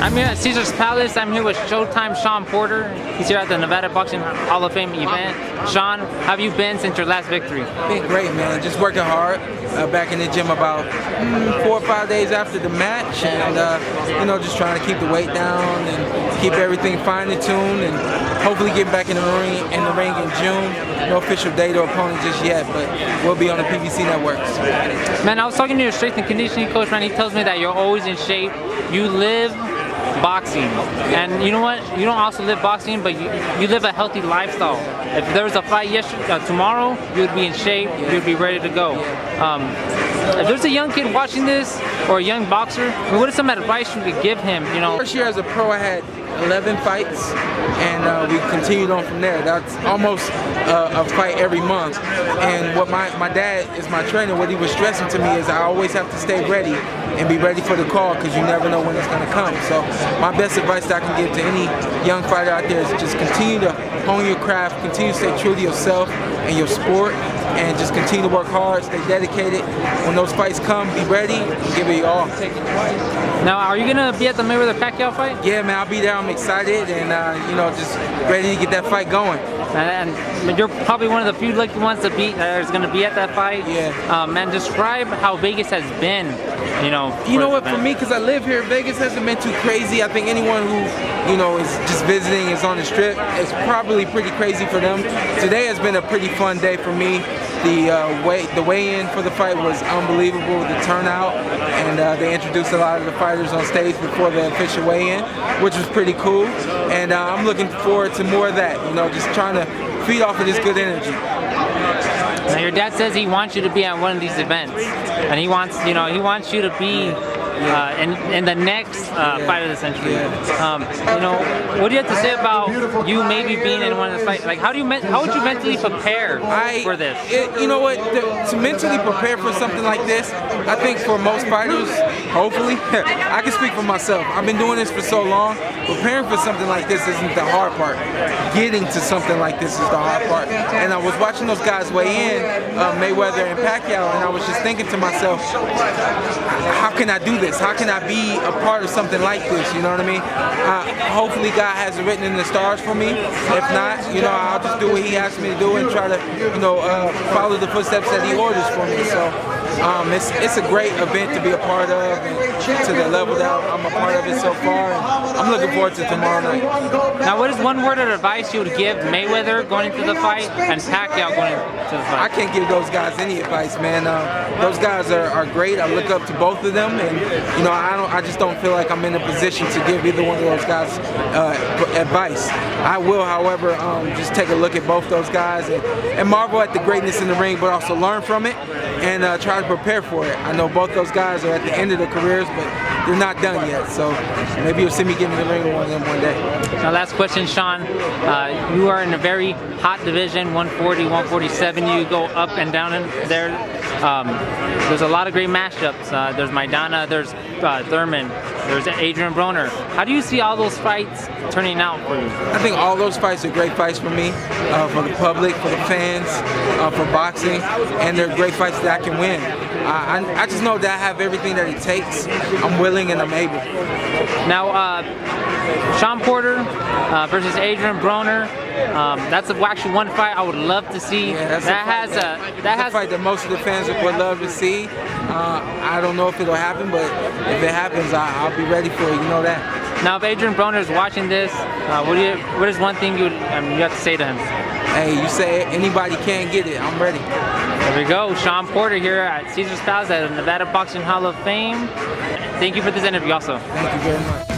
I'm here at Caesar's Palace. I'm here with Showtime Shawn Porter. He's here at the Nevada Boxing Hall of Fame event. Shawn, how have you been since your last victory? Been great, man. Just working hard. Back in the gym about 4 or 5 days after the match, and you know, just trying to keep the weight down and keep everything finely tuned, and hopefully get back in the ring in June. No official date or opponent just yet, but we'll be on the PBC networks. Man, I was talking to your strength and conditioning coach, man. He tells me that you're always in shape. You live boxing, and you know what? You don't also live boxing, but you live a healthy lifestyle. If there was a fight tomorrow, you would be in shape. You would be ready to go. If there's a young kid watching this, or a young boxer, I mean, what is some advice you could give him? You know, first year as a pro, I had 11 fights, and we continued on from there. That's almost a fight every month. And what my dad is my trainer, what he was stressing to me is I always have to stay ready and be ready for the call, because you never know when it's going to come. So my best advice that I can give to any young fighter out there is just continue to hone your craft, continue to stay true to yourself and your sport, and just continue to work hard, stay dedicated. When those fights come, be ready and give it your all. Now, are you going to be at the Mayweather-Pacquiao fight? Yeah, man, I'll be there. I'm excited and, you know, just ready to get that fight going. And you're probably one of the few lucky ones to be that's going to be at that fight. Yeah. Man, describe how Vegas has been. You know what? For me, because I live here, Vegas hasn't been too crazy. I think anyone who, you know, is just visiting, is on the strip, it's probably pretty crazy for them. Today has been a pretty fun day for me. The weigh-in for the fight was unbelievable, the turnout, and they introduced a lot of the fighters on stage before the official weigh-in, which was pretty cool. And I'm looking forward to more of that, you know, just trying to feed off of this good energy. Now, your dad says he wants you to be at one of these events, and he wants you to be in the next fight of the century. You know, what do you have to say about you maybe being in one of the fights? Like, how would you mentally prepare for this? You know what? To mentally prepare for something like this, I think for most fighters, hopefully, I can speak for myself. I've been doing this for so long. Preparing for something like this isn't the hard part. Getting to something like this is the hard part. And I was watching those guys weigh in, Mayweather and Pacquiao, and I was just thinking to myself, how can I do this? How can I be a part of something like this? You know what I mean? Hopefully God has it written in the stars for me. If not, you know, I'll just do what he asks me to do and try to, you know, follow the footsteps that he orders for me. So it's a great event to be a part of, and to the level that I'm a part of it so far. And I'm looking forward to tomorrow night. Now, what is one word of advice you would give Mayweather going into the fight and Pacquiao going into the fight? I can't give those guys any advice, man. Those guys are great. I look up to both of them, and you know, I just don't feel like I'm in a position to give either one of those guys advice. I will, however, just take a look at both those guys and marvel at the greatness in the ring, but also learn from it and try to prepare for it. I know both those guys are at the end of their careers, but they're not done yet. So maybe you'll see me get in the ring with one of them one day. Now, last question, Shawn. You are in a very hot division, 140, 147. You go up and down in there. There's a lot of great matchups. There's Maidana, there's Thurman, there's Adrian Broner. How do you see all those fights turning out for you? I think all those fights are great fights for me, for the public, for the fans, for boxing, and they're great fights that I can win. I just know that I have everything that it takes. I'm willing and I'm able. Now, Shawn Porter versus Adrian Broner. That's actually one fight I would love to see. Yeah, that's a fight that most of the fans would love to see. I don't know if it'll happen, but if it happens, I'll be ready for it. You know that. Now, if Adrian Broner is watching this, what is one thing you have to say to him? Hey, you say anybody can't get it. I'm ready. There we go. Shawn Porter here at Caesar's Palace at the Nevada Boxing Hall of Fame. Thank you for this interview also. Thank you very much.